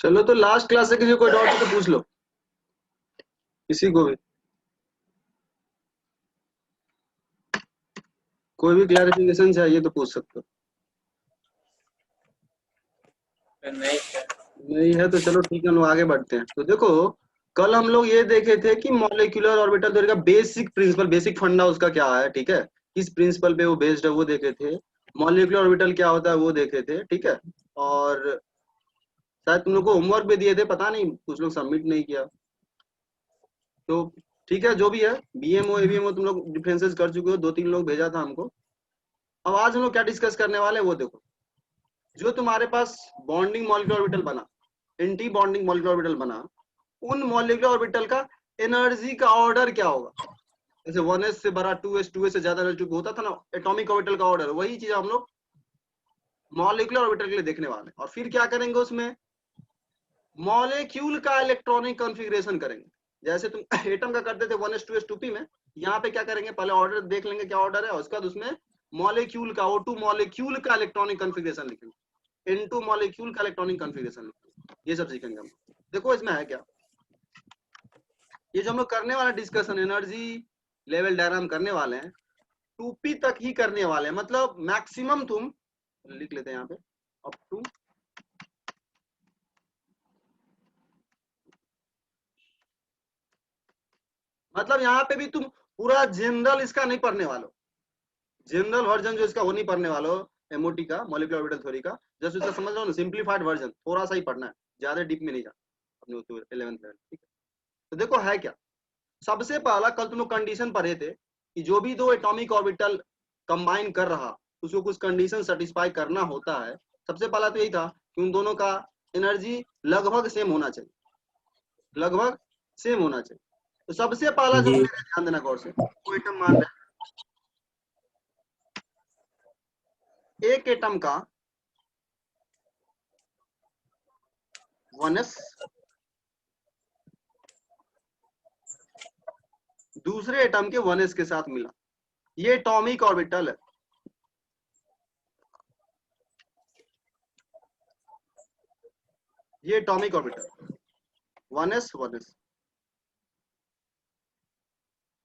चलो तो last class से किसी कोई डाउट है तो पूछ लो, किसी को भी कोई भी क्लैरिफिकेशन चाहिए तो पूछ सकते हो। नहीं है तो चलो ठीक है, हम लोग आगे बढ़ते हैं। तो देखो, कल हम लोग ये देखे थे कि मॉलिक्यूलर ऑर्बिटल थ्योरी का बेसिक प्रिंसिपल, बेसिक फंडा उसका क्या है, ठीक है, किस प्रिंसिपल पे वो बेस्ड है वो देखे थे। मॉलिक्यूलर ऑर्बिटल क्या होता है वो देखे थे, ठीक है। और शायद तुम लोग को होमवर्क भी दिए थे, पता नहीं कुछ लोग सबमिट नहीं किया। तो ठीक है, जो भी है, बीएमओ एबीएमओ तुम लोग डिफरेंसेस कर चुके हो, 2-3 लोग भेजा था हमको। अब आज हम लोग क्या डिस्कस करने वाले हैं वो देखो। जो तुम्हारे पास बॉन्डिंग मॉलिक्यूलर ऑर्बिटल बना, एंटी बॉन्डिंग मॉलिक्यूलर ऑर्बिटल बना, उन मॉलिक्यूलर ऑर्बिटल का एनर्जी का ऑर्डर क्या होगा। जैसे 1s से बड़ा 2s, 2s से ज्यादा एनर्जी होता था ना एटॉमिक ऑर्बिटल का ऑर्डर, वही चीज हम लोग मॉलिक्यूलर ऑर्बिटल के लिए देखने वाले हैं। और फिर क्या करेंगे, उसमें मॉलिक्यूल का इलेक्ट्रॉनिक कॉन्फ़िगरेशन करेंगे। जैसे तुम एटम का करते थे 1s 2s 2p में, यहाँ पे क्या करेंगे, पहले ऑर्डर देख लेंगे क्या ऑर्डर है, और उसके बाद उसमें मॉलिक्यूल का O2 मॉलिक्यूल का इलेक्ट्रॉनिक कॉन्फ़िगरेशन लिखेंगे, N2 मॉलिक्यूल का इलेक्ट्रॉनिक कॉन्फ़िगरेशन लिखेंगे। ये सब सीखेंगे हम। देखो इसमें है क्या, ये जो हम लोग करने वाले डिस्कशन एनर्जी लेवल डायग्राम करने वाले हैं, 2p तक ही करने वाले हैं। मतलब मैक्सिमम तुम लिख लेते हैं यहाँ पे अप टू, मतलब यहाँ पे भी तुम पूरा जनरल इसका नहीं पढ़ने वाले, जनरल वर्जन जो इसका वो नहीं पढ़ने वाले हो, एमओटी का मॉलिक्यूलर ऑर्बिटल थ्योरी का। जस्ट इसका समझ लो ना, सिंप्लीफाइड वर्जन थोड़ा सा ही पढ़ना है, ज्यादा डीप में नहीं जाना अपने 11th लेवल, ठीक है। तो देखो है क्या, सबसे पहला कल तुम लोग कंडीशन पढ़े थे कि जो भी दो एटॉमिक ऑर्बिटल कंबाइन कर रहा, उसको कुछ कंडीशन सेटिस्फाई करना होता है। सबसे पहला तो यही था कि उन दोनों का एनर्जी लगभग सेम होना चाहिए, लगभग सेम होना चाहिए। तो सबसे पहला जो ध्यान देना गौर से, वो एटम मान रहे एक एटम का 1s दूसरे एटम के 1s के साथ मिला, ये एटॉमिक ऑर्बिटल है। ये एटॉमिक ऑर्बिटल 1s 1s,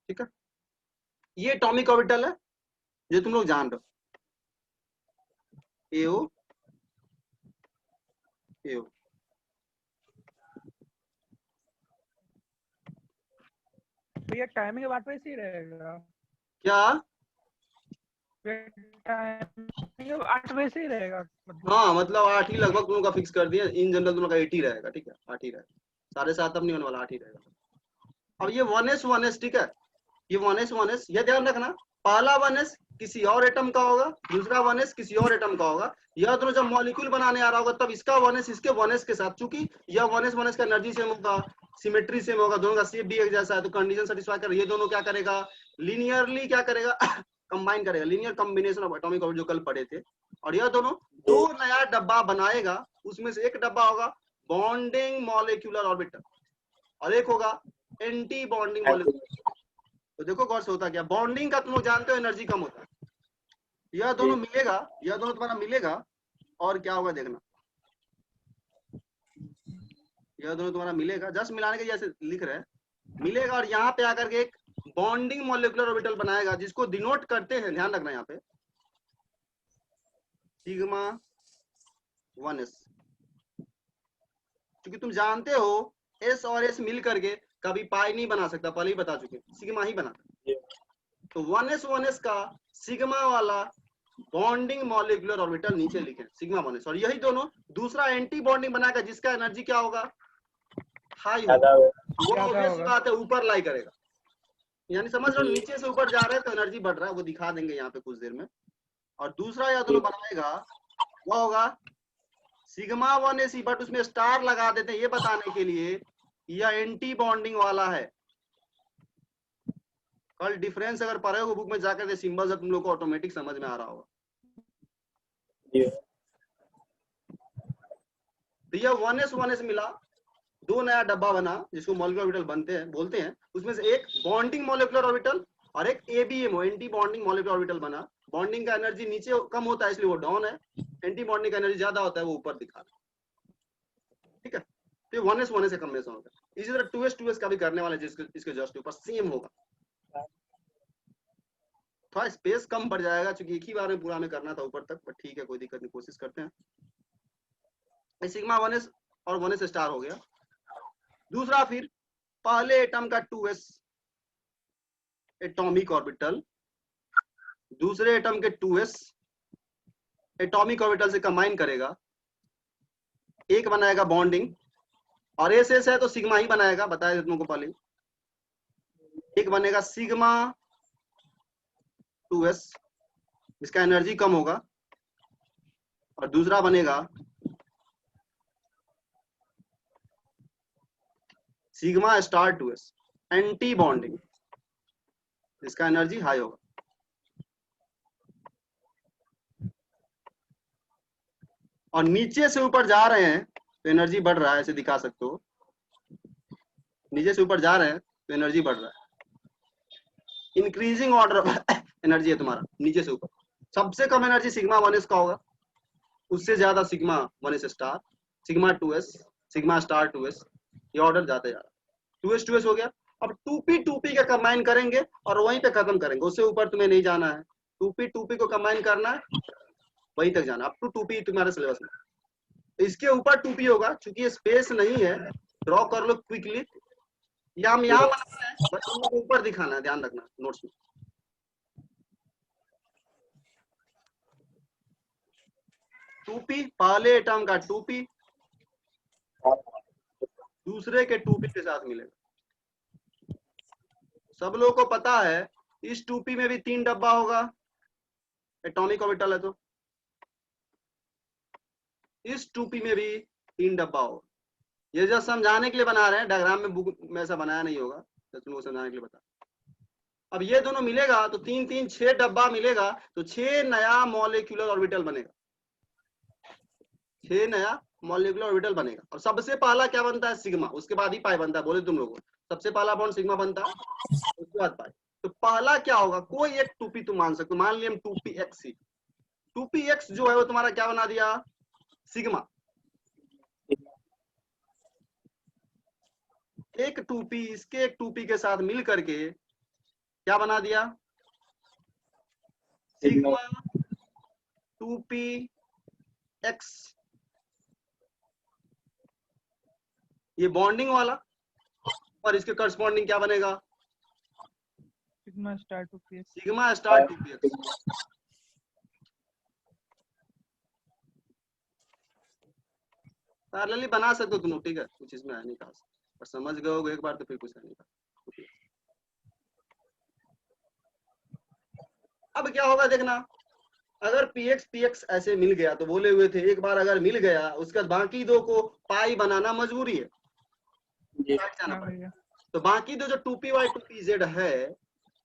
ठीक है। ये एटॉमिक ऑर्बिटल है जो तुम लोग जान रहे हो, एओ एओ। तो ये टाइमिंग के बाद वैसे ही रहेगा क्या, टाइमिंग 8 बजे से ही रहेगा मतलब। हाँ मतलब 8 ही लगभग तुम लोग का फिक्स कर दिया, इन जनरल तुम लोग का 8 ही रहेगा, ठीक है, 8 ही रहेगा, 7.5 अब नहीं होने वाला, 8 ही रहेगा। अब ये 1s 1s, ठीक है, ये 1s 1s, ये ध्यान रखना, पहला 1s किसी और एटम का होगा, दूसरा 1s किसी और एटम का होगा। यह दोनों जब मॉलिक्यूल बनाने आ रहा होगा तब इसका 1s इसके 1s के साथ, चूंकि यह 1s 1s का एनर्जी सेम होगा, सिमेट्री सेम होगा, दोनों का शेप भी एक जैसा है, तो कंडीशन सेटिस्फाई कर ये दोनों क्या करेगा, लीनियरली क्या करेगा कंबाइन करेगा, linear combination of atomic orbital जो कल पढ़े थे। और यह दोनों दो नया डब्बा बनाएगा, उसमें से एक डब्बा होगा बॉन्डिंग मॉलिक्यूलर ऑर्बिटल और एक होगा एंटी बॉन्डिंग मॉलिक्यूलर। तो देखो गौर से होता क्या, बॉन्डिंग का तुम लोग जानते हो एनर्जी कम होता है, यह दोनों मिलेगा, यह दोनों तुम्हारा मिलेगा, और क्या होगा देखना, यह दोनों तुम्हारा मिलेगा, जस्ट मिलाने के जैसे लिख रहे हैं, मिलेगा, और यहाँ पे आकर के एक बॉन्डिंग मॉलिक्यूलर ऑर्बिटल बनाएगा, जिसको डिनोट करते हैं, ध्यान रखना यहाँ पे, सिग्मा 1s। क्योंकि तुम जानते हो s और s मिल करके कभी पाई नहीं बना सकता, पहले ही बता चुके, सिग्मा ही बनाता। तो 1s 1s का सिग्मा वाला बॉन्डिंग मॉलिक्यूलर ऑर्बिटल नीचे लिखे सिग्मा 1s, और यही दोनों दूसरा एंटी बॉन्डिंग बनाएगा जिसका एनर्जी क्या होगा, हाई होगा। वो ऑब्वियस बात है ऊपर लाई करेगा, यानी समझ लो नीचे से ऊपर जा रहे हैं तो एनर्जी बढ़ रहा है, वो दिखा देंगे यहाँ पे कुछ देर में। और दूसरा या दोनों बनाएगा वो होगा सिग्मा 1s, बट उसमें स्टार लगा देते हैं ये बताने के लिए यह एंटी बॉन्डिंग वाला है। कल डिफरेंस अगर पढ़े हो बुक में जाकर के सिंबल्स तुम लोग को ऑटोमेटिक समझ में आ रहा होगा। तो यह 1s 1s मिला, दो नया डब्बा बना जिसको मॉलिक्यूलर ऑर्बिटल बनते हैं बोलते हैं, उसमें से एक बॉन्डिंग मॉलिक्यूलर ऑर्बिटल और एक ABMO anti bonding molecular orbital बना। बॉन्डिंग का एनर्जी नीचे कम होता है इसलिए वो डाउन है, एंटी बॉन्डिंग का एनर्जी ज्यादा होता है वो ऊपर दिखा रहा है, ठीक है। ये 1s 1s का कॉम्बिनेशन होगा। इसी तरह 2s 2s का भी करने वाले जिसके इसके जस्ट ऊपर सेम होगा। थोड़ा स्पेस कम पड़ जाएगा क्योंकि एक ही बार में पूरा में करना था ऊपर तक, बट ठीक है कोई दिक्कत नहीं, कोशिश करते हैं। सिग्मा 1s और 1s स्टार हो गया। दूसरा फिर पहले एटम का 2s एटॉमिक ऑर्बिटल, दूसरे एटम के 2s एटॉमिक ऑर्बिटल से कंबाइन करेगा, एक बनाएगा बॉन्डिंग, और एस एस है तो सिग्मा ही बनाएगा, बताया तुमको पहले। एक बनेगा सिग्मा 2s इसका एनर्जी कम होगा, और दूसरा बनेगा sigma star 2s anti bonding, इसका एनर्जी हाई होगा। और नीचे से ऊपर जा रहे हैं तो एनर्जी बढ़ रहा है, ऐसे दिखा सकते हो। नीचे से ऊपर जा रहे हैं तो एनर्जी बढ़ रहा है, इंक्रीजिंग ऑर्डर ऑफ एनर्जी है तुम्हारा नीचे से ऊपर। सबसे कम एनर्जी सिग्मा 1s का होगा, उससे ज्यादा sigma 1s star, sigma 2s, sigma star 2s, ये ऑर्डर जाते जा रहा। 2s 2s हो गया। अब 2p 2p का कंबाइन करेंगे और वहीं पे खत्म करेंगे, उससे ऊपर तुम्हें नहीं जाना है। 2p 2p को कंबाइन करना है, वहीं तक जाना, अप टू 2p तुम्हारे सिलेबस में। इसके ऊपर 2p होगा, क्योंकि स्पेस नहीं है, ड्रॉ कर लो क्विकली, या हम यहाँ बनाना है, बस तुमको ऊपर दिखाना है, ध्यान रखना नोट्स में। टू पी पहले एटम का 2p दूसरे के 2p के साथ मिलेगा। सब लोगों को पता है इस 2p में भी 3 डब्बा होगा, एटॉमिक ऑर्बिटल है तो इस 2p में भी 3 डब्बा होगा। ये जो समझाने के लिए बना रहे हैं, डायग्राम में बुक में ऐसा बनाया नहीं होगा, तो तुमको समझाने के लिए बता। अब ये दोनों मिलेगा तो 3 3 6 डब्बा मिलेगा, तो 6 नया मॉलिक्यूलर ऑर्बिटल बनेगा, 6 नया मॉलिक्यूलर ऑर्बिटल बनेगा। और सबसे पहला क्या बनता है? सिग्मा, उसके बाद ही पाई बनता है, बोले तुम लोगों को। सबसे पहला बॉन्ड सिग्मा बनता है, उसके बाद पाई। तो पहला क्या होगा? कोई एक 2p तुम मान सकते हो, मान लिया हम 2px ही। 2px जो है वो तुम्हारा क्या बना दिया? सिग्मा। एक 2p इसके एक 2p के साथ मिल करके क्या बना दिया? Sigma 2px। ये बॉन्डिंग वाला, और इसके करस्पॉन्डिंग क्या बनेगा? Sigma star 2px। Sigma star 2px। Parallelly बना सकते हो तुम लोग, ठीक है, कुछ इसमें है नहीं खास, पर समझ गए होगे एक बार तो फिर कुछ है नहीं खास। अब क्या होगा देखना, अगर px px ऐसे मिल गया तो बोले हुए थे एक बार अगर मिल गया उसके बाद बाकी दो को पाई बनाना मजबूरी है, जाना पड़ेगा। तो बाकी दो जो 2py 2pz है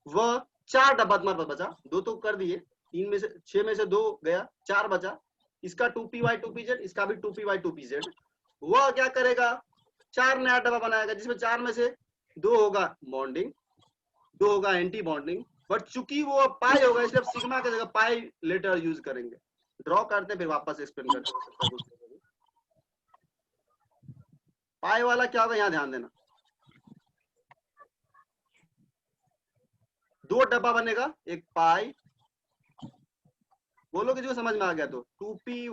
वह 4 डब्बा तुम्हारे पास बचा, 2 तो कर दिए, 3 में से 6 में से 2 गया, 4 बचा। इसका 2py 2pz, इसका भी 2py 2pz। वह क्या करेगा? 4 नया डब्बा बनाएगा, जिसमें 4 में से 2 होगा बॉन्डिंग, 2 होगा एंटी बॉन्डिंग। बट चूंकि वो पाई होगा इसलिए सिग्मा की जगह पाई लेटर यूज करेंगे। ड्रॉ करते हैं फिर वापस एक्सप्लेन करते हैं। पाई वाला क्या होगा यहाँ ध्यान देना, 2 डब्बा बनेगा, एक पाई, बोलो कि जो समझ में आ गया तो 2py,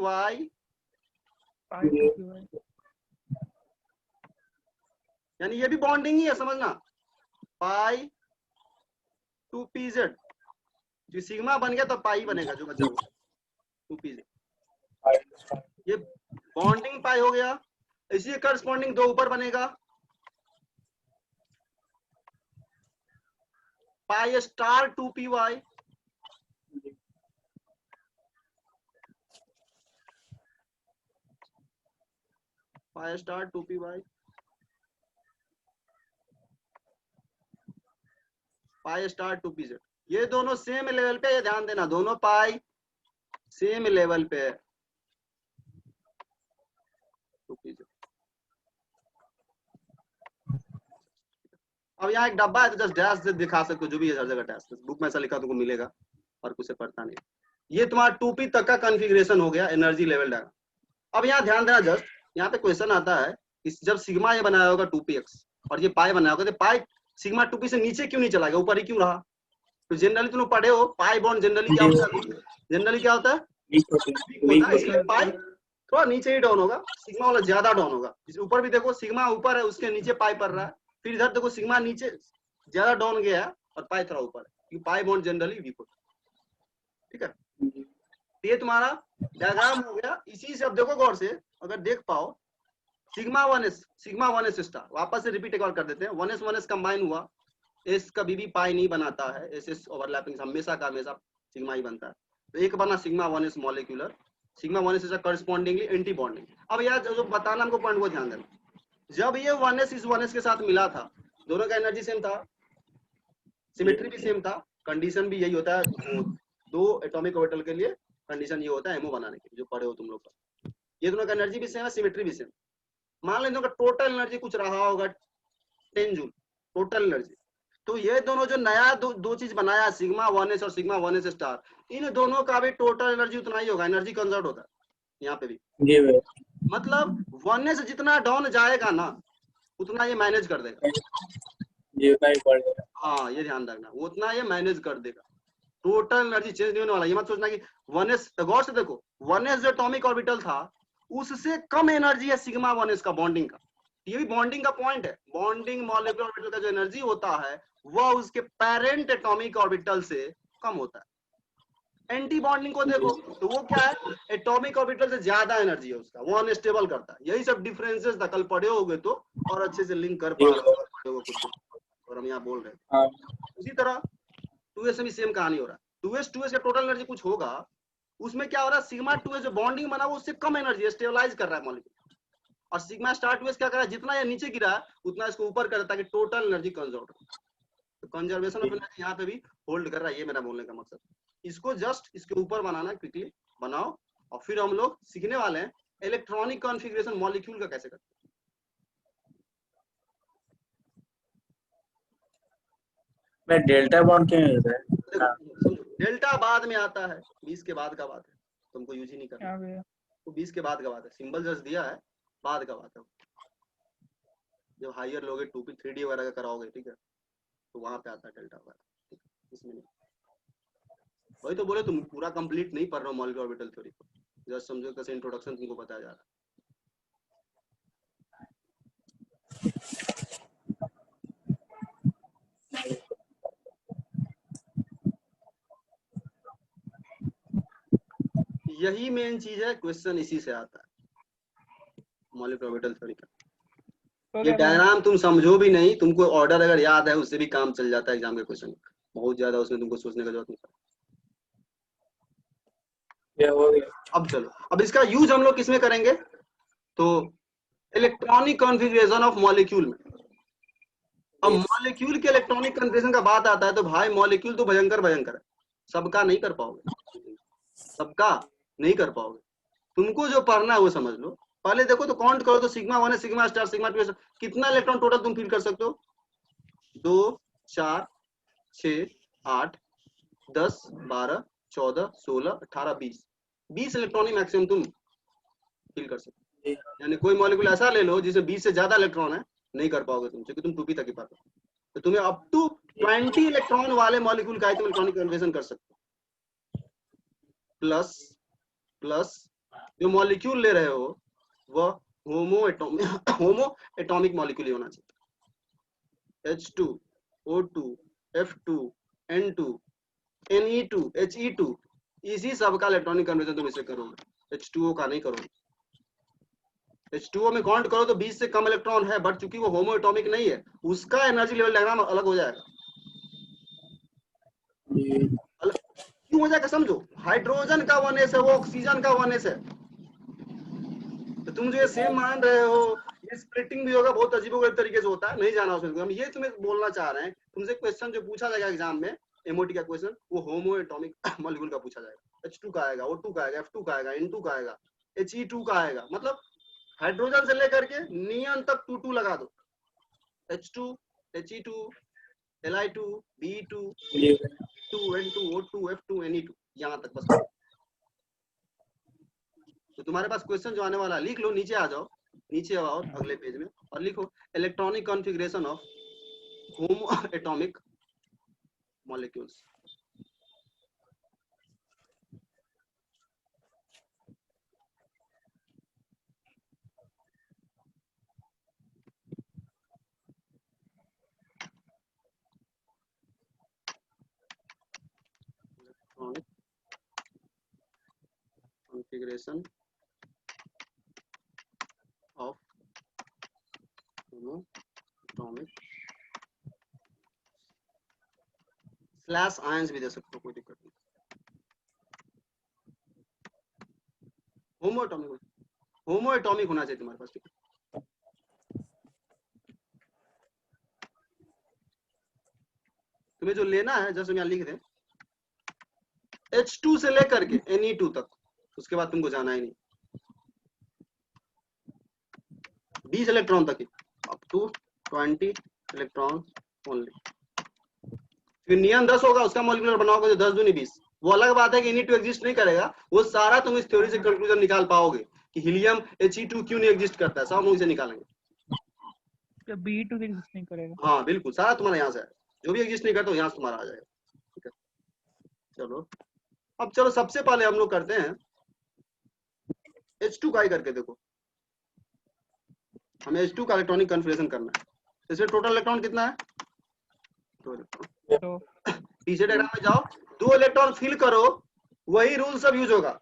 यानी ये भी बॉन्डिंग ही है, समझना। पाई 2pz, जो सिग्मा बन गया तो पाई बनेगा जो बचा हुआ 2pz। ये बॉन्डिंग पाई हो गया। इसी करस्पॉन्डिंग 2 ऊपर बनेगा, pi star 2py, pi star 2py, pi star 2pz। ये दोनों सेम लेवल पे, ये ध्यान देना, दोनों पाई सेम लेवल पे है 2pz। अब यहाँ एक डब्बा है तो जस्ट डैश से दिखा सकते हो, जो भी है हर जगह डैश, बुक में ऐसा लिखा तुमको मिलेगा और कुछ से पढ़ता नहीं। ये तुम्हारा 2p तक का कॉन्फ़िगरेशन हो गया, एनर्जी लेवल डायग्राम। अब यहाँ ध्यान देना, जस्ट यहाँ पे क्वेश्चन आता है जब सिग्मा ये बनाया होगा 2px और ये पाई बनाया होगा, तो पाई सिग्मा 2p से नीचे क्यों नहीं चला गया, ऊपर ही क्यों रहा? तो जनरली तुम पढ़े हो पाई बॉन्ड जनरली क्या होता है, जनरली क्या होता है, वीक होता है, इसलिए पाई थोड़ा नीचे ही डाउन होगा, सिग्मा वाला ज्यादा डाउन होगा। इस ऊपर भी देखो सिग्मा ऊपर है, उसके नीचे पाई पड़ रहा है, फिर इधर देखो सिग्मा नीचे ज्यादा डाउन गया है और पाई थोड़ा ऊपर है, क्योंकि पाई बॉन्ड जनरली वीक होता है। ठीक है, ये तुम्हारा डायग्राम हो गया। इसी से अब देखो गौर से, अगर देख पाओ सिग्मा 1s स्टार, वापस से रिपीट एक बार कर देते हैं, 1s कंबाइन हुआ, एस कभी भी पाई नहीं बनाता है, एस ओवरलैपिंग हमेशा का हमेशा सिग्मा ही बनता है। तो एक बना sigma 1s molecular, sigma 1s is correspondingly anti bonding. अब यार जो बताना हमको पॉइंट वो ध्यान देना, जब ये 1s इस 1s के साथ मिला था, दोनों का एनर्जी सेम था, सिमेट्री भी सेम था, कंडीशन भी यही होता है दो एटॉमिक ऑर्बिटल के लिए, कंडीशन ये होता है एमओ बनाने के लिए, जो पढ़े हो तुम लोग का। ये दोनों का एनर्जी भी सेम है, सिमेट्री भी सेम। मान लो इनका टोटल एनर्जी कुछ रहा होगा 10 जूल टोटल एनर्जी, तो ये दोनों जो नया दो चीज बनाया सिग्मा 1s और सिग्मा 1s स्टार, इन दोनों का भी टोटल एनर्जी उतना ही होगा, एनर्जी कंजर्व होता है यहाँ पे भी। मतलब 1s जितना डाउन जाएगा ना उतना ये मैनेज कर देगा, ये उतना ही बढ़ेगा। हाँ ये ध्यान रखना, उतना ये मैनेज कर देगा, टोटल एनर्जी चेंज नहीं होने वाला। ये मत सोचना कि 1s, गौर से देखो 1s जो एटॉमिक ऑर्बिटल था उससे कम एनर्जी है सिग्मा 1s का बॉन्डिंग का, ये भी बॉन्डिंग का पॉइंट है। बॉन्डिंग मॉलिक्यूलर ऑर्बिटल का जो एनर्जी होता है वह उसके पेरेंट एटॉमिक ऑर्बिटल से कम होता है। एंटी बॉन्डिंग को देखो तो वो क्या है, एटॉमिक ऑर्बिटल से ज्यादा एनर्जी है उसका, वो अनस्टेबल करता है। यही सब डिफरेंसेस था, कल पढ़े होगे तो और अच्छे से लिंक कर पा रहे हो कुछ, और हम यहाँ बोल रहे हैं। उसी तरह 2s में सेम कहानी हो रहा है, 2s का टोटल एनर्जी कुछ होगा, उसमें क्या हो रहा है सिग्मा 2s जो बॉन्डिंग बना वो उससे कम एनर्जी स्टेबलाइज कर रहा है मॉलिक्यूल, और सिग्मा स्टार 2s क्या कर रहा है, जितना ये नीचे गिरा है उतना इसको ऊपर कर देता है, ताकि टोटल एनर्जी कंजर्व हो। तो कंजर्वेशन ऑफ एनर्जी यहाँ पे भी होल्ड कर रहा है, ये मेरा बोलने का मकसद। इसको जस्ट इसके ऊपर बनाना, क्विकली बनाओ, और फिर हम लोग सीखने वाले हैं इलेक्ट्रॉनिक कॉन्फ़िगरेशन मॉलिक्यूल का कैसे करते हैं। मैं डेल्टा बॉन्ड क्यों यूज है? डेल्टा बाद में आता है, 20 के बाद का बात है, तुमको यूज ही नहीं करना, तो 20 के बाद का बात है, सिंबल जस्ट दिया है, बाद का बात है। जब हायर लोगे 2p 3d वगैरह का कराओगे, ठीक है, तो वहां पे आता है डेल्टा वगैरह, इसमें नहीं। वही तो बोले तुम पूरा कंप्लीट नहीं पढ़ रहे हो मॉलिक्यूलर ऑर्बिटल थ्योरी को, जस्ट समझो कैसे इंट्रोडक्शन तुमको बताया जा रहा है। यही मेन चीज है, क्वेश्चन इसी से आता है मॉलिक्यूलर ऑर्बिटल थ्योरी का। ये डायग्राम तुम समझो भी नहीं, तुमको ऑर्डर अगर याद है उससे भी काम चल जाता है एग्जाम के क्वेश्चन, बहुत ज्यादा उसमें तुमको सोचने का जरूरत नहीं पड़ता। अब चलो, अब इसका यूज हम लोग किसमें करेंगे, तो इलेक्ट्रॉनिक कॉन्फ़िगरेशन ऑफ मॉलिक्यूल में। अब मॉलिक्यूल के इलेक्ट्रॉनिक कॉन्फ़िगरेशन का बात आता है तो भाई मॉलिक्यूल तो भयंकर है, सबका नहीं कर पाओगे, सबका नहीं कर पाओगे, तुमको जो पढ़ना है वो समझ लो। पहले देखो तो काउंट करो, तो सिग्मा 1 है, सिग्मा स्टार, सिग्मा 2 है, कितना इलेक्ट्रॉन टोटल तुम फील कर सकते हो, 2 4 6 8 10 12 14 16 18 20 इलेक्ट्रॉनिक मैक्सिमम तुम फील कर सकते हो। यानी कोई मॉलिक्यूल ऐसा ले लो जिसमें 20 से ज्यादा इलेक्ट्रॉन है, नहीं कर पाओगे तुम, क्योंकि तुम 2p तक ही पाते हो। तो तुम्हें अप टू 20 इलेक्ट्रॉन वाले मॉलिक्यूल का तुम इलेक्ट्रॉनिक कन्वर्जन कर सकते हो। प्लस प्लस जो मॉलिक्यूल ले रहे हो वह होमो एटॉमिक मॉलिक्यूल होना चाहिए, H2 O2 F2 N2 Ne2 He2, इसी सब का इलेक्ट्रॉनिक कन्वर्जन तुम इसे करोगे, H2O का नहीं करोगे। H2O में काउंट करो तो 20 से कम इलेक्ट्रॉन है, बट चूंकि वो होमो एटॉमिक नहीं है उसका एनर्जी लेवल डायग्राम अलग हो जाएगा। क्यों हो जाएगा समझो, हाइड्रोजन का 1s है, वो ऑक्सीजन का 1s है, तो तुम जो ये सेम मान रहे हो, ये स्प्लिटिंग भी होगा, बहुत अजीबोगरीब तरीके से होता है, नहीं जाना उसमें। हम ये तुम्हें बोलना चाह रहे हैं, तुमसे क्वेश्चन जो पूछा जाएगा एग्जाम में एमओटी का क्वेश्चन, वो होमो एटॉमिक मॉलिक्यूल का पूछा जाएगा। H2 का आएगा, O2 का आएगा, F2 का आएगा, N2 का आएगा, He2 का आएगा, मतलब हाइड्रोजन से लेकर के नियन तक 2 लगा दो, H2 He2 Li2 Be2 2 N2 O2 F2 Ne2, यहाँ तक बस। तो तुम्हारे पास क्वेश्चन जो आने वाला है लिख लो, नीचे आ जाओ, नीचे आओ अगले पेज में और लिखो electronic configuration of homo atomic molecules. configuration of atomic slash ions भी दे सकते हो, कोई दिक्कत नहीं। होमो एटॉमिक होना चाहिए तुम्हारे पास, ठीक है। तुम्हें जो लेना है जैसे यहाँ लिख दें H2 से लेकर के Ne2 तक, उसके बाद तुमको जाना ही नहीं, 20 इलेक्ट्रॉन तक ही, अप टू 20 इलेक्ट्रॉन ओनली। फिर नियम 10 होगा, उसका मॉलिक्यूलर बनाओगे तो 10 दूनी 20। वो अलग बात है कि Ne2 एग्जिस्ट नहीं करेगा, वो सारा तुम इस थ्योरी से कंक्लूजन निकाल पाओगे कि हीलियम He2 क्यों नहीं एग्जिस्ट करता है, सब हम उसे निकालेंगे। तो B2 एग्जिस्ट नहीं करेगा। हाँ बिल्कुल, सारा तुम्हारा यहाँ से है, जो भी एग्जिस्ट नहीं करता वो यहाँ से तुम्हारा आ जाएगा, ठीक है। चलो अब चलो सबसे पहले हम लोग करते हैं H2 का ही करके देखो। हमें H2 का इलेक्ट्रॉनिक कन्फिगरेशन करना है। इसमें टोटल इलेक्ट्रॉन कितना है? 2 इलेक्ट्रॉन। तो पीछे डायग्राम में जाओ, 2 इलेक्ट्रॉन फिल करो, वही रूल सब यूज होगा।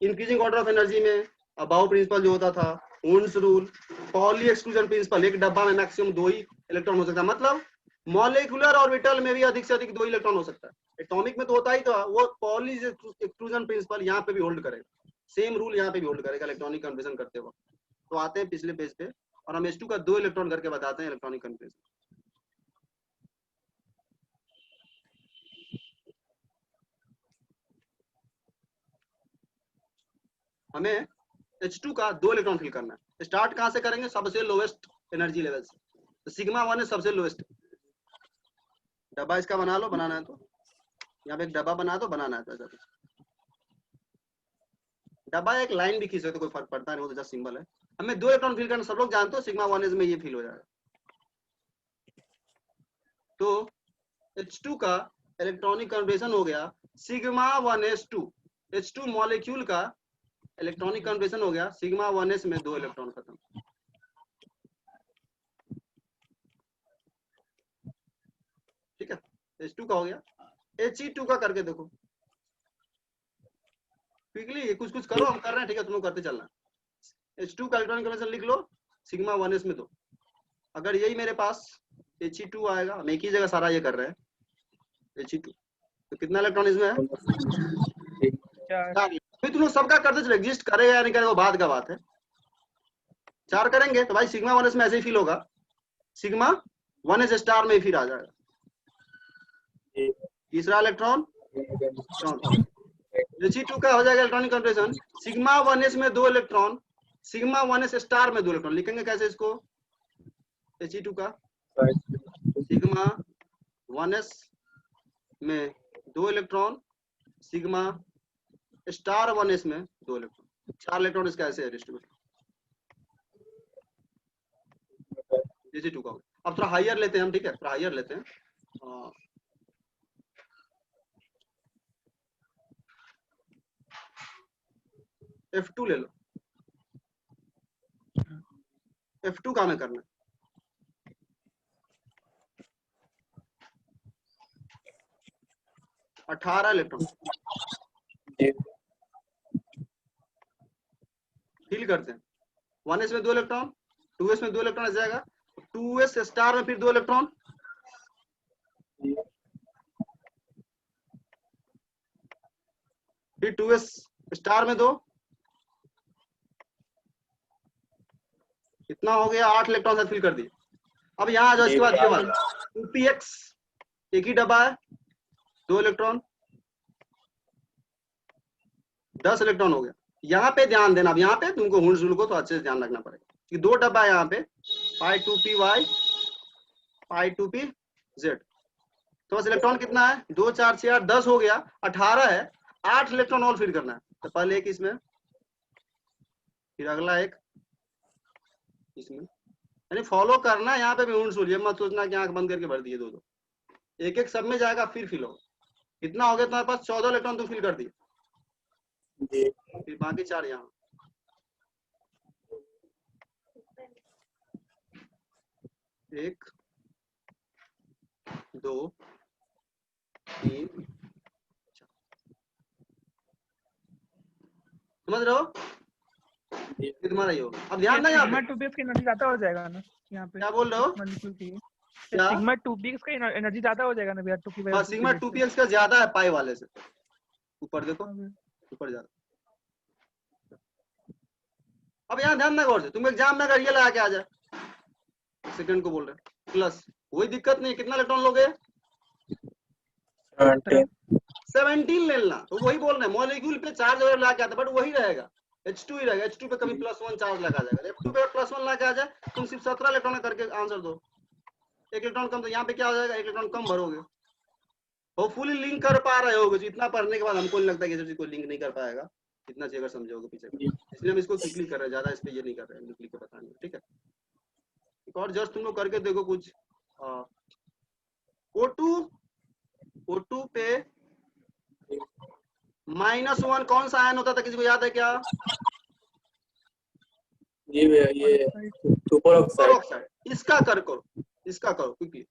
इंक्रीजिंग ऑर्डर ऑफ एनर्जी में अबाउ प्रिंसिपल जो होता था, wounds rule, poly exclusion principle, एक डब्बा में मैक्सिमम 2 ही इलेक्ट्रॉन हो सकता है, मतलब मॉलिक्यूलर ऑर्बिटल में भी अधिक से अधिक 2 इलेक्ट्रॉन हो सकता है। एटॉमिक में तो होता ही था, वो पॉली एक्सक्लूजन प्रिंसिपल यहाँ पे भी होल्ड करेगा, सेम रूल यहाँ पे भी होल्ड करेगा इलेक्ट्रॉनिक कन्फिगरेशन करते वक्त। तो आते हैं पिछले पेज पे और हम H2 का 2 इलेक्ट्रॉन करके बताते हैं इलेक्ट्रॉनिक कन्फिगरेशन। हमें H2 का 2 इलेक्ट्रॉन फिल करना है। स्टार्ट कहां से करेंगे? सबसे लोएस्ट एनर्जी लेवल से, तो सिग्मा 1 है सबसे लोएस्ट। डब्बा इसका बना लो, बनाना है तो यहाँ पे एक डब्बा बना दो, बनाना है तो ऐसा डब्बा, एक लाइन भी खींच सकते, कोई फर्क पड़ता नहीं, वो तो जस्ट सिंबल है। हमें 2 इलेक्ट्रॉन फिल करना, सब लोग जानते हो सिग्मा 1 में ये फिल हो जाएगा। तो H2 का इलेक्ट्रॉनिक कन्फिगरेशन हो गया सिग्मा 1s2। H2 मॉलिक्यूल का इलेक्ट्रॉनिक कन्फिगरेशन हो गया सिग्मा 1s में 2 इलेक्ट्रॉन खत्म। ठीक है, H2 का हो गया। He2 का करके देखो क्विकली, कुछ कुछ करो, हम कर रहे हैं, ठीक है, तुम लोग करते चलना। H2 का इलेक्ट्रॉनिक कन्फिगरेशन लिख लो, सिग्मा 1s में 2। अगर यही मेरे पास He2 आएगा, हम एक ही जगह सारा ये कर रहे हैं He2, तो कितना इलेक्ट्रॉन इसमें है? 4। तुम लोग सबका करते चलो, एग्जिस्ट करेगा या नहीं करेगा वो बाद का बात है। 4 करेंगे तो भाई सिग्मा 1s में ऐसे ही फील होगा, सिग्मा 1s स्टार में फिर आ जाएगा। तीसरा इलेक्ट्रॉन He2 का हो जाएगा इलेक्ट्रॉनिक कन्फिगरेशन सिग्मा 1s में 2 इलेक्ट्रॉन, सिग्मा 1s स्टार में 2 इलेक्ट्रॉन। लिखेंगे कैसे इसको? He2 का सिग्मा 1s में 2 इलेक्ट्रॉन, सिग्मा स्टार 1s में 2 इलेक्ट्रॉन, 4 इलेक्ट्रॉन इसका ऐसे है डिस्ट्रीब्यूट। He2 का हो गया। अब थोड़ा हायर लेते हैं हम, ठीक है, थोड़ा हायर लेते हैं। F2 ले लो, F2 का हमें करना है। अठारह इलेक्ट्रॉन फिल करते हैं। 1s में 2 इलेक्ट्रॉन, 2s में 2 इलेक्ट्रॉन ऐसे जाएगा, 2s स्टार में फिर 2 इलेक्ट्रॉन, फिर 2s स्टार में 2, कितना हो गया? 8 इलेक्ट्रॉन साथ फिल कर दिए। अब यहाँ आ जाओ, इसके बाद ये वाला 2px, एक ही डब्बा है, 2 इलेक्ट्रॉन, 10 इलेक्ट्रॉन हो गया। यहाँ पे ध्यान देना, अब यहाँ पे तुमको हुंड्स रूल को तो अच्छे से ध्यान रखना पड़ेगा कि 2 डब्बा है यहाँ पे, π2py π2pz। तो बस इलेक्ट्रॉन कितना है? 2 4 6 8 10 हो गया, 18 है, 8 इलेक्ट्रॉन और फिल करना है। तो पहले एक इसमें, फिर अगला एक, इसमें, यानी फॉलो करना है यहाँ पे भी ऊंट सूर्य, मत सोचना कि आंख बंद करके भर दिए 2-2, एक एक सब में जाएगा फिर फिल होगा। कितना हो गया तुम्हारे पास? 14 इलेक्ट्रॉन तुम फिल कर दिए, जी फिर बाकी 4 यहाँ। एक, 2, 3, समझ रहे हो? जी ये तुम्हारा ही होगा। अब ध्यान दें यहाँ सिग्मा पे, 2p की एनर्जी ज्यादा हो जाएगा ना यहाँ पे क्या बोल रहे हो? मॉलिक्यूल की? क्या? सिग्मा 2p का एनर्जी ज्यादा हो जाएगा ना भैया 2 की हाँ, वजह से सिग्मा 2px का ज्यादा है पाई वाले से, ऊपर देखो, हाँ भैया। ऊपर ज्यादा। अब यहाँ ध्यान ना गौर से, तुम एग्जाम में अगर ये लगा के आ जाए, सेकंड को बोल रहे प्लस, कोई दिक्कत नहीं, कितना इलेक्ट्रॉन लोगे? 17 17 ले लेना, तो वही बोल रहे हैं मॉलिक्यूल पे चार्ज वगैरह ला के आता, बट वही रहेगा, H2 ही रहेगा। H2 पे कभी +1 चार्ज लगा जाएगा, F2 पे +1 लगा आ जाए, तुम सिर्फ 17 इलेक्ट्रॉन करके आंसर दो, एक इलेक्ट्रॉन कम, तो यहाँ पे क्या हो जाएगा? एक इलेक्ट्रॉन कम भरोगे। होपफुली लिंक कर पा रहे होगे, इतना पढ़ने के बाद हमको नहीं लगता कि ये कोई लिंक नहीं कर पाएगा, इतना अगर समझोगे पीछे का, इसलिए हम इसको क्विकली कर रहे हैं, ज्यादा इस पे ये नहीं कर रहे हैं, क्विकली को बताने में, ठीक है। एक और जस्ट तुम लोग करके देखो कुछ, O2 पे -1 कौन सा आयन होता था, किसी को याद है क्या? जी भैया ये सुपर ऑक्साइड। ऑक्साइड। इसका करो, इसका करो क्विकली।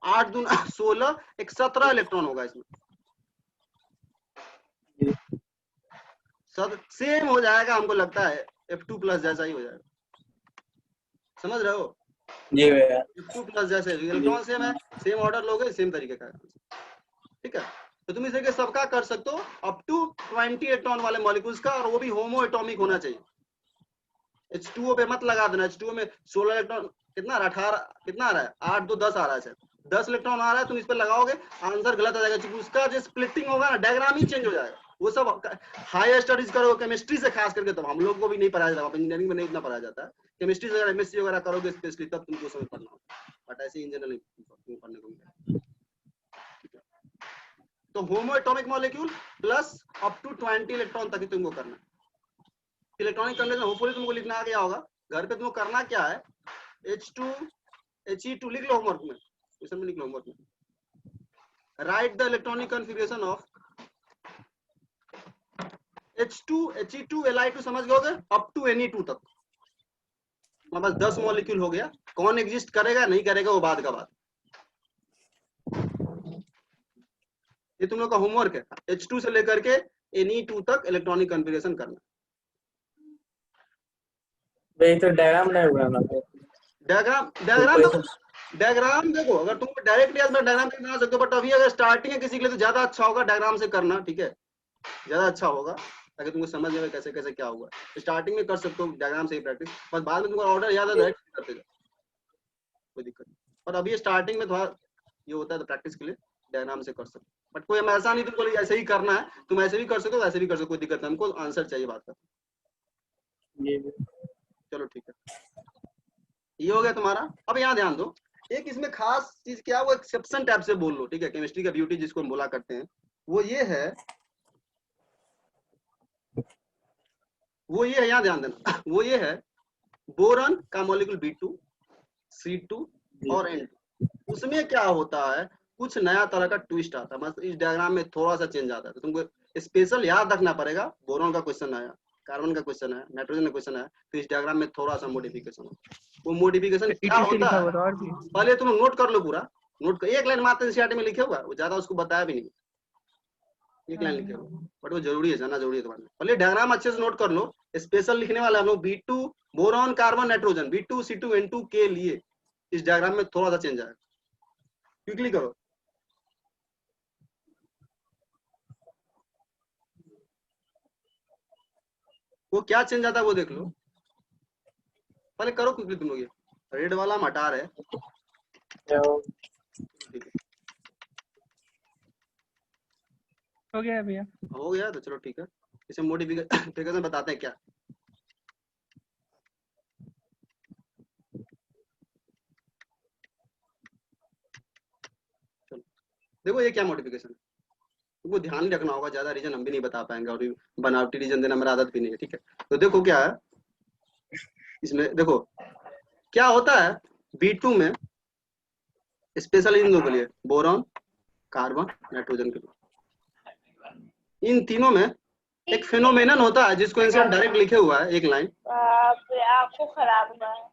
8 दूना 16, एक 17 इलेक्ट्रॉन होगा इसमें, सब सेम हो जाएगा, हमको लगता है F2+ जैसा ही हो जाएगा, समझ रहे हो? जी भैया F2+ जैसे इलेक्ट्रॉन सेम है, सेम ऑर्डर लोगे, सेम तरीके का, ठीक है। तो तुम इस तरीके सबका कर सकते हो अप टू 20 इलेक्ट्रॉन वाले मॉलिक्यूल्स का, और वो भी होमो एटॉमिक होना चाहिए। H2O पे मत लगा देना, H2O में 16 इलेक्ट्रॉन कितना आ रहा है? 18 कितना आ रहा है? 8 2 10 आ रहा है, 10 इलेक्ट्रॉन आ रहा है, तुम इस पे लगाओगे, आंसर गलत आ जाएगा, क्योंकि उसका जो स्प्लिटिंग होगा ना, डायग्राम ही चेंज हो जाएगा। वो सब हायर स्टडीज करो केमिस्ट्री से, खास करके, तो हम लोग को भी नहीं पढ़ाया जाता, इंजीनियरिंग में नहीं इतना पढ़ाया जाता है, केमिस्ट्री से अगर MSc वगैरह करोगे स्पेशली, तब तुमको समझ पढ़ना होगा, बट ऐसे इन जनरल पढ़ने को मिलेगा। तो homo atomic molecule plus up to 20 electron तक ही तुमको करना है। इलेक्ट्रॉनिक कंडीशन होपफुली तुमको लिखना आ गया होगा। घर पे तुमको करना क्या है? H2 He2 लिख लो होमवर्क में, क्वेश्चन में लिख लो होमवर्क में। Right the electronic configuration of H2 He2 Li2, समझ गए, अप टू Ne2 तक। बस 10 मॉलिक्यूल हो गया। कौन एग्जिस्ट करेगा नहीं करेगा वो बाद का बात, ये तुम लोग का होमवर्क है। H2 से लेकर के Ne2 तक इलेक्ट्रॉनिक कॉन्फ़िगरेशन करना। भाई तो डायग्राम नहीं बनाना है। डायग्राम देखो, अगर तुमको डायरेक्ट याद में डायग्राम बना सकते हो, बट अभी अगर स्टार्टिंग है किसी के लिए तो ज्यादा अच्छा होगा डायग्राम से करना, ठीक है, ज्यादा अच्छा होगा, ताकि तुमको समझ में कैसे कैसे क्या होगा। स्टार्टिंग में कर सकते हो डायग्राम से ही प्रैक्टिस, बस बाद में तुमको ऑर्डर याद है डायरेक्ट करते जाओ, कोई दिक्कत नहीं। पर अभी स्टार्टिंग में थोड़ा ये होता है, तो प्रैक्टिस के लिए डायग्राम से कर सकते हो, बट कोई ऐसा नहीं तुमको ऐसे ही करना है, तुम ऐसे भी कर सकते हो, ऐसे भी कर सकते हो, कोई दिक्कत नहीं, हमको आंसर चाहिए बात का। चलो ठीक है, ये हो गया तुम्हारा। अब यहाँ ध्यान दो, एक इसमें खास चीज क्या, वो एक्सेप्शन टाइप से बोल लो, ठीक है, केमिस्ट्री का ब्यूटी जिसको हम बोला करते हैं, वो ये है, यहाँ ध्यान देना वो ये है, बोरॉन का मॉलिक्यूल B2 C2 और N2, उसमें क्या होता है, कुछ नया तरह का ट्विस्ट आता है, मतलब इस डायग्राम में थोड़ा सा चेंज आता है, तो तुमको स्पेशल याद रखना पड़ेगा। बोरॉन का क्वेश्चन आया, कार्बन का क्वेश्चन है, नाइट्रोजन का क्वेश्चन है, तो इस डायग्राम में थोड़ा सा मॉडिफिकेशन होता है। वो मॉडिफिकेशन क्या होता है, और भी पहले तुम नोट कर लो, पूरा नोट कर, एक लाइन मात्र एनसीईआरटी में लिखे हुआ, वो ज्यादा उसको बताया भी नहीं, एक लाइन लिखे हुआ, बट वो जरूरी है, जानना जरूरी है तुम्हारे। पहले डायग्राम अच्छे से नोट कर लो, स्पेशल लिखने वाला हम लोग B2 boron carbon nitrogen B2 C2 N2 के लिए इस डायग्राम में थोड़ा सा चेंज आएगा, क्विकली करो। वो क्या चेंज आता है वो देख लो, पहले करो क्विकली तुम लोग। ये रेड वाला हम हटा रहे, ठीक है, हो गया भैया, हो गया तो चलो ठीक है, इसे मॉडिफिकेशन बताते हैं क्या। चलो देखो ये क्या मॉडिफिकेशन है, तुमको ध्यान रखना होगा, ज्यादा रीजन हम भी नहीं बता पाएंगे, और बनावटी रीजन देना मेरा आदत भी नहीं है, ठीक है। तो देखो क्या है, इसमें देखो क्या होता है, B2 में स्पेशल इन दो के लिए, बोरॉन, कार्बन, नाइट्रोजन के लिए, इन तीनों में एक फेनोमेनन होता है जिसको इनसे डायरेक्ट लिखे हुआ है एक लाइन, आपको खराब हुआ है।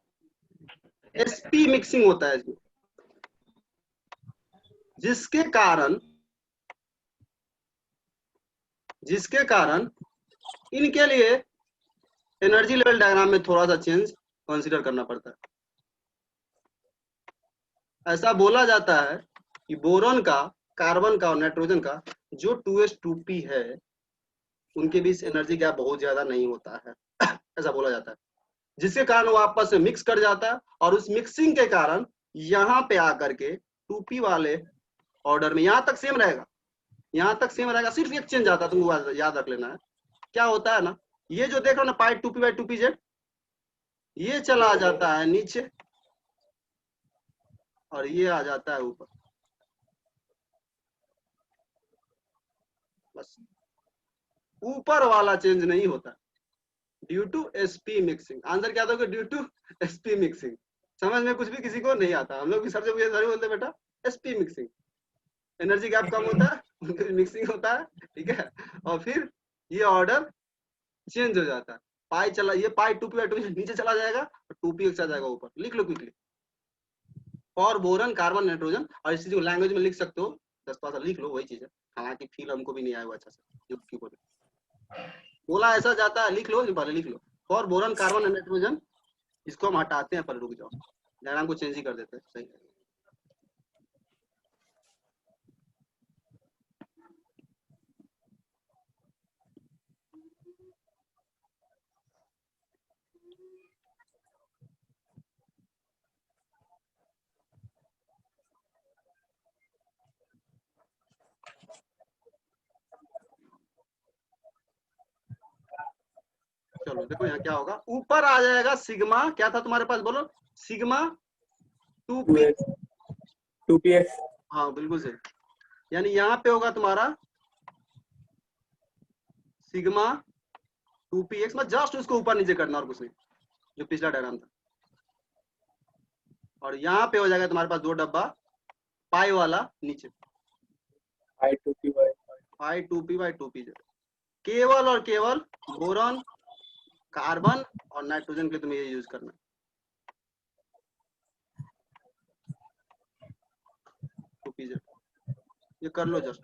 sp मिक्सिंग होता है इसमें, जिसके कारण इनके लिए एनर्जी लेवल डायग्राम में थोड़ा सा चेंज कंसीडर करना पड़ता है। ऐसा बोला जाता है कि बोरॉन का, कार्बन का और नाइट्रोजन का जो 2s2p है उनके बीच एनर्जी गैप बहुत ज्यादा नहीं होता है ऐसा बोला जाता है, जिसके कारण वो आपस में मिक्स कर जाता है और उस मिक्सिंग के कारण यहाँ पे आकर के 2p वाले ऑर्डर में यहाँ तक सेम रहेगा, सिर्फ एक चेंज आता है, तुमको याद रख लेना है। क्या होता है ना, ये जो देख रहे हो ना पाई 2p/2pz, ये चला जाता है नीचे और ये आ जाता है ऊपर, बस ऊपर वाला चेंज नहीं होता ड्यू टू sp मिक्सिंग। आंसर क्या था, ड्यू टू sp मिक्सिंग। समझ में कुछ भी किसी को नहीं आता, हम लोग भी सबसे सारे बोलते बेटा sp मिक्सिंग, एनर्जी गैप कम होता है मिक्सिंग होता है, ठीक है, और फिर ये ऑर्डर चेंज हो जाता है, पाई चला, ये पाई 2p/2 नीचे चला जाएगा और 2px आ जाएगा ऊपर। लिख लो quickly, for boron, carbon, nitrogen, और इस चीज को लैंग्वेज में लिख सकते हो, 10 लिख लो, वही चीज है, हालांकि फील हमको भी नहीं आया हुआ अच्छा से, जो क्यों बोला ऐसा जाता है, लिख लो, पहले लिख लो, for boron, carbon and nitrogen. इसको हम हटाते हैं, पर रुक जाओ, डायग्राम को चेंज ही कर देते हैं, सही है। चलो देखो यहाँ क्या होगा, ऊपर आ जाएगा सिग्मा, क्या था तुम्हारे पास, बोलो, सिग्मा 2p, 2px, हाँ बिल्कुल सही, यानी यहाँ पे होगा तुम्हारा सिग्मा 2px, में जस्ट उसको ऊपर नीचे करना और कुछ नहीं, जो पिछला डायग्राम था, और यहाँ पे हो जाएगा तुम्हारे पास 2 डब्बा पाई वाला नीचे, I2p/2pz, केवल और केवल बोरॉन, कार्बन और नाइट्रोजन के लिए तुम्हें ये यूज करना है, 2pz, ये कर लो जस्ट,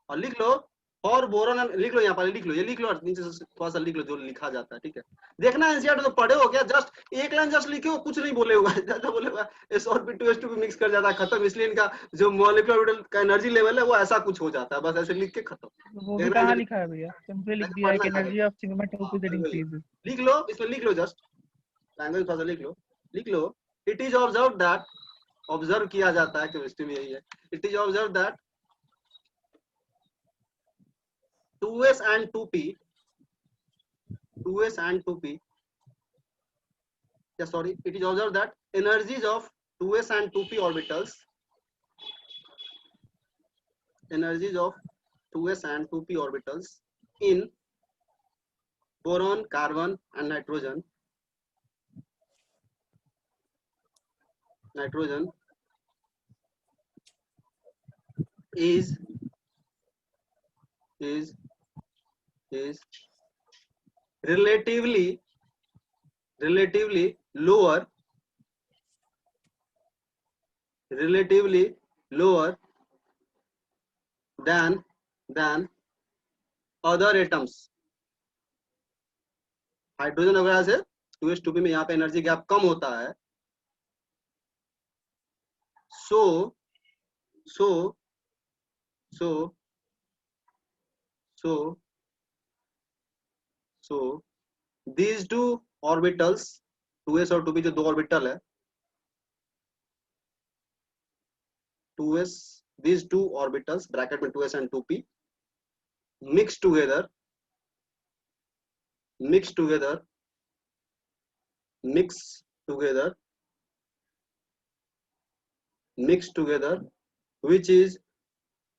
और लिख लो फॉर बोरॉन, लिख लो यहाँ पर, लिख लो, ये लिख लो और नीचे से थोड़ा सा लिख लो जो लिखा जाता है, ठीक है। देखना एनसीईआरटी तो पढ़े हो क्या, जस्ट एक लाइन जस्ट लिखे हो, कुछ नहीं बोले होगा, ज्यादा बोले होगा s और p2s2p मिक्स कर जाता है, खत्म, इसलिए इनका जो मॉलिक्यूलर ऑर्बिटल का एनर्जी लेवल है वो ऐसा कुछ हो जाता है, बस ऐसे लिख के खत्म। वो भी कहाँ लिखा है भैया, सिंपली लिख दिया है कि energy of sigma 2p increase. लिख लो, इसमें लिख लो, जस्ट लैंग्वेज थोड़ा सा लिख लो, it is observe that, observe किया जाता है, केमिस्ट्री में यही है, it is observe that 2s and 2p, 2s and 2p, yeah, sorry, it is observed that energies of 2s and 2p orbitals, energies of 2s and 2p orbitals in boron, carbon and nitrogen is relatively lower than other atoms। Hydrogen वगैरह से 2s2p में यहाँ पे energy gap कम होता है, so these two orbitals, 2s और 2p जो 2 orbital है, 2s, these two orbitals bracket में 2s and 2p mix together which is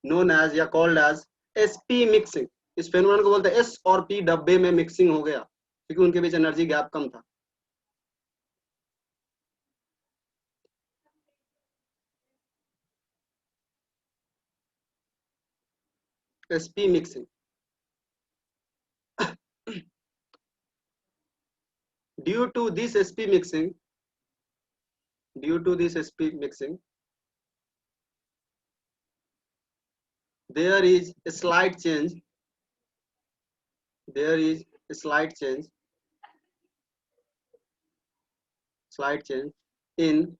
known as या called as sp mixing। इस फेनोमेनन को बोलते हैं s और p डब्बे में मिक्सिंग हो गया, क्योंकि उनके बीच एनर्जी गैप कम था। sp mixing. Due to this sp mixing, there is a slight change. In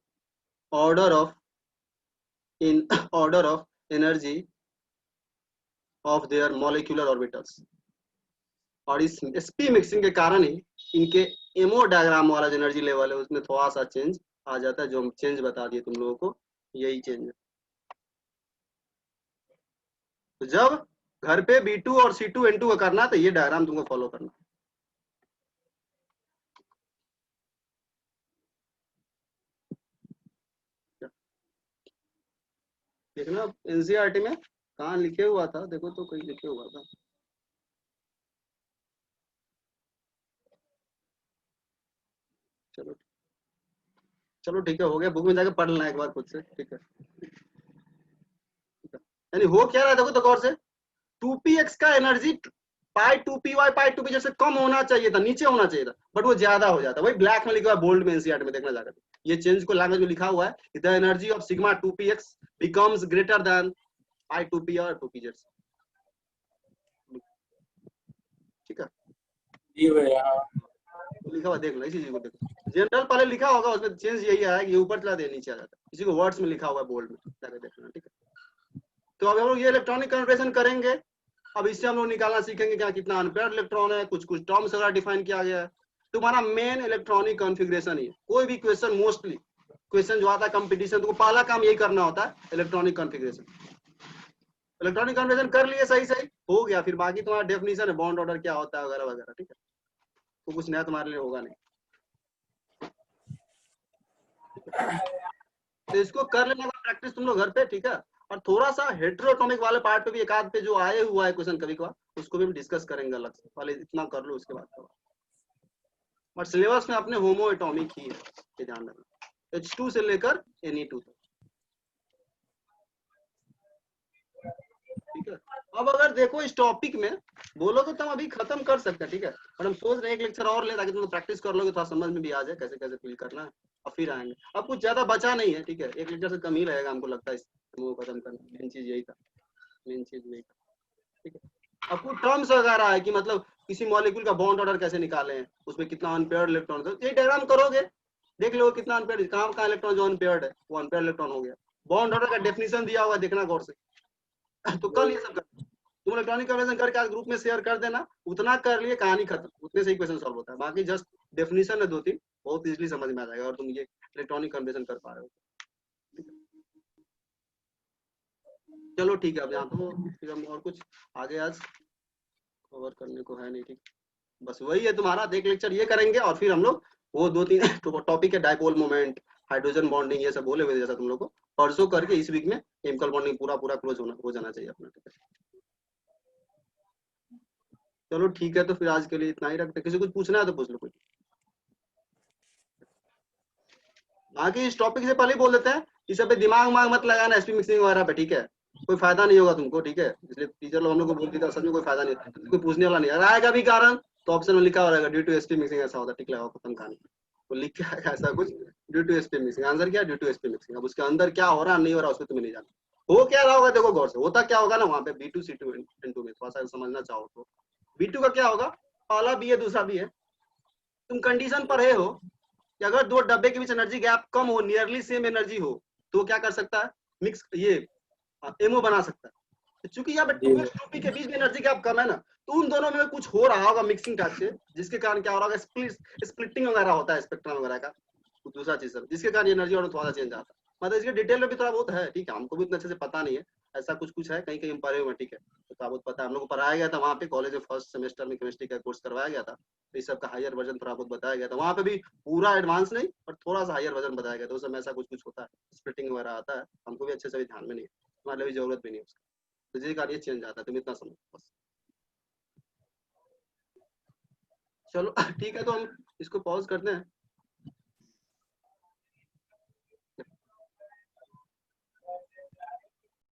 order of energy of their molecular orbitals. और इस sp मिक्सिंग के कारण ही इनके एमओ डायग्राम वाला जो एनर्जी लेवल है उसमें थोड़ा सा चेंज आ जाता है, जो हम चेंज बता दिए तुम लोगों को, यही चेंज है। तो जब घर पे B2 और C2N2 का करना तो ये डायग्राम तुमको फॉलो करना। देखना एनसीईआरटी में कहाँ लिखे हुआ था, देखो तो कहीं लिखे हुआ था। चलो ठीक है, हो गया, बुक में जाके पढ़ लेना एक बार खुद से, ठीक है। यानी हो क्या रहा है देखो तो गौर से, 2px का एनर्जी पाई 2py पाई 2p जैसे कम होना चाहिए था, नीचे होना चाहिए था, बट वो ज्यादा हो जाता है। वही ब्लैक में लिखा हुआ है, बोल्ड में एनसीईआरटी में देखना जाकर, ये चेंज को लैंग्वेज में लिखा हुआ है, the energy of sigma 2px becomes greater than pi 2p और 2p जैसे, ठीक है। जी भैया लिखा हुआ देख लो, इसी चीज को देखो, जनरल पहले लिखा होगा उसमें चेंज यही आया कि ऊपर चला दे नीचे आ जाता है, इसी को वर्ड्स में लिखा हुआ है बोल्ड में जाकर देखना, ठीक है। तो अब हम लोग ये इलेक्ट्रॉनिक कन्फर्मेशन करेंगे। अब इससे हम लोग निकालना सीखेंगे क्या कितना अनपेयर्ड इलेक्ट्रॉन है, कुछ टर्म्स वगैरह डिफाइन किया गया है। तुम्हारा मेन इलेक्ट्रॉनिक कॉन्फ़िगरेशन ही है। कोई भी क्वेश्चन, मोस्टली क्वेश्चन जो आता है कंपटीशन, तो पहला काम यही करना होता है, इलेक्ट्रॉनिक कॉन्फ़िगरेशन। इलेक्ट्रॉनिक कन्फर्मेशन कर लिए, सही हो गया, फिर बाकी तुम्हारा डेफिनेशन है, बॉन्ड ऑर्डर क्या होता है वगैरह वगैरह, ठीक है। तो कुछ नया तुम्हारे लिए होगा नहीं, तो इसको कर लेना प्रैक्टिस तुम लोग घर पे, ठीक है। और थोड़ा सा हेटेरोटॉमिक वाले पार्ट पे भी एक आध पे जो आए हुआ है क्वेश्चन कभी कभार, उसको भी हम डिस्कस करेंगे अलग से, पहले इतना कर लो उसके बाद। बट सिलेबस में अपने होमो एटॉमिक ही है, ये ध्यान रखना, H2 से लेकर Ne2 तक, ठीक है। अब अगर देखो इस टॉपिक में बोलो तो तुम अभी खत्म कर सकते हैं, ठीक है, और हम सोच रहे हैं एक लेक्चर और ले, ताकि तुम प्रैक्टिस कर लोगे, थोड़ा समझ में भी आ जाए कैसे कैसे फील करना है, और फिर आएंगे। अब कुछ ज्यादा बचा नहीं है, ठीक है, एक लेक्चर से कम ही रहेगा हमको लगता है इसको खत्म करना। मेन चीज यही था, ठीक है। अब कुछ टर्म्स वगैरह है कि मतलब किसी मॉलिक्यूल का बॉन्ड ऑर्डर कैसे निकाले हैं, उसमें कितना अनपेयर्ड इलेक्ट्रॉन, तो ये डायग्राम करोगे, देख लो कितना अनपेयर्ड, कहाँ इलेक्ट्रॉन जो अनपेयर्ड है वो अनपेयर्ड इलेक्ट्रॉन हो गया। बॉन्ड ऑर्डर का डेफिनेशन दिया हुआ, देखना गौर से। तो कल ये सब कर, तुम इलेक्ट्रॉनिक कन्वर्जन करके आज ग्रुप में शेयर कर देना, उतना कर लिए कहानी खत्म, उतने से ही क्वेश्चन सॉल्व होता है। बाकी जस्ट डेफिनेशन है 2-3, बहुत इजीली समझ में आ जाएगा और तुम ये इलेक्ट्रॉनिक कन्वर्जन कर पा रहे हो। चलो ठीक है, अब यहाँ तो फिर हम और कुछ आगे आज कवर करने को है नहीं, ठीक, बस वही है तुम्हारा, एक लेक्चर ये करेंगे और फिर हम लोग वो 2-3 टॉपिक है, डाइपोल मोमेंट, हाइड्रोजन बॉन्डिंग, ये सब बोले हुए जैसा तुम लोग को परसों करके इस वीक में केमिकल बॉन्डिंग पूरा क्लोज हो जाना चाहिए अपना, ठीक है। चलो ठीक है, तो फिर आज के लिए इतना ही रखते, किसी कुछ पूछना है तो पूछ लो कुछ। बाकी इस टॉपिक से पहले बोल देते हैं, इस सब पे दिमाग मत लगाना एसपी मिक्सिंग वगैरह पे, ठीक है, कोई फायदा नहीं होगा तुमको, ठीक है। इसलिए टीचर लोग हम लोग को बोल दिया, सच में कोई फायदा नहीं है, कोई पूछने वाला नहीं, अगर आएगा भी कारण तो ऑप्शन में लिखा रहेगा ड्यू टू एसपी मिक्सिंग, ऐसा होता है, ठीक है, खत्म कहानी। तो लिख के आएगा ऐसा कुछ, due to SP mixing, answer क्या, ड्यू टू एसपी मिक्सिंग। अब उसके अंदर क्या हो रहा नहीं हो रहा उसको तुम्हें नहीं जाना, हो क्या रहा होगा देखो गौर से, होता क्या होगा ना वहाँ पे B2 C2 N2 में, थोड़ा सा समझना चाहो तो B2 का क्या होगा, पहला भी है दूसरा भी है, तुम कंडीशन पर है हो कि अगर दो डब्बे के बीच एनर्जी गैप कम हो, नियरली सेम एनर्जी हो, तो क्या कर सकता है, मिक्स ये एमओ बना सकता है। चूंकि यहाँ पे 2s2p के बीच में एनर्जी गैप कम है ना, तो उन दोनों में कुछ हो रहा होगा मिक्सिंग टाइप से, जिसके कारण क्या हो रहा होगा, स्प्लिटिंग वगैरह होता है स्पेक्ट्रम वगैरह का, दूसरा चीज है जिसके कारण एनर्जी और थोड़ा चेंज आता है। मतलब इसके डिटेल में भी थोड़ा बहुत है, ठीक है, हमको भी इतना अच्छे से पता नहीं है, ऐसा कुछ है, कहीं कहीं हम पढ़े हुए, ठीक है, तो थोड़ा बहुत पता है, हम लोग को पढ़ाया गया था वहाँ पे कॉलेज में, फर्स्ट सेमेस्टर में केमिस्ट्री का कोर्स करवाया गया था, तो इस सब का हायर वर्जन थोड़ा बहुत बताया गया था वहाँ पे भी, पूरा एडवांस नहीं पर थोड़ा सा हायर वर्जन बताया गया था, उस समय ऐसा कुछ होता है, स्प्लिटिंग वगैरह आता है, हमको भी अच्छे से ध्यान में नहीं है, हमारे भी जरूरत भी नहीं है उसका, तो जिसके कारण ये चेंज आता है, तुम इतना समझो बस। चलो ठीक है, तो हम इसको पॉज करते हैं।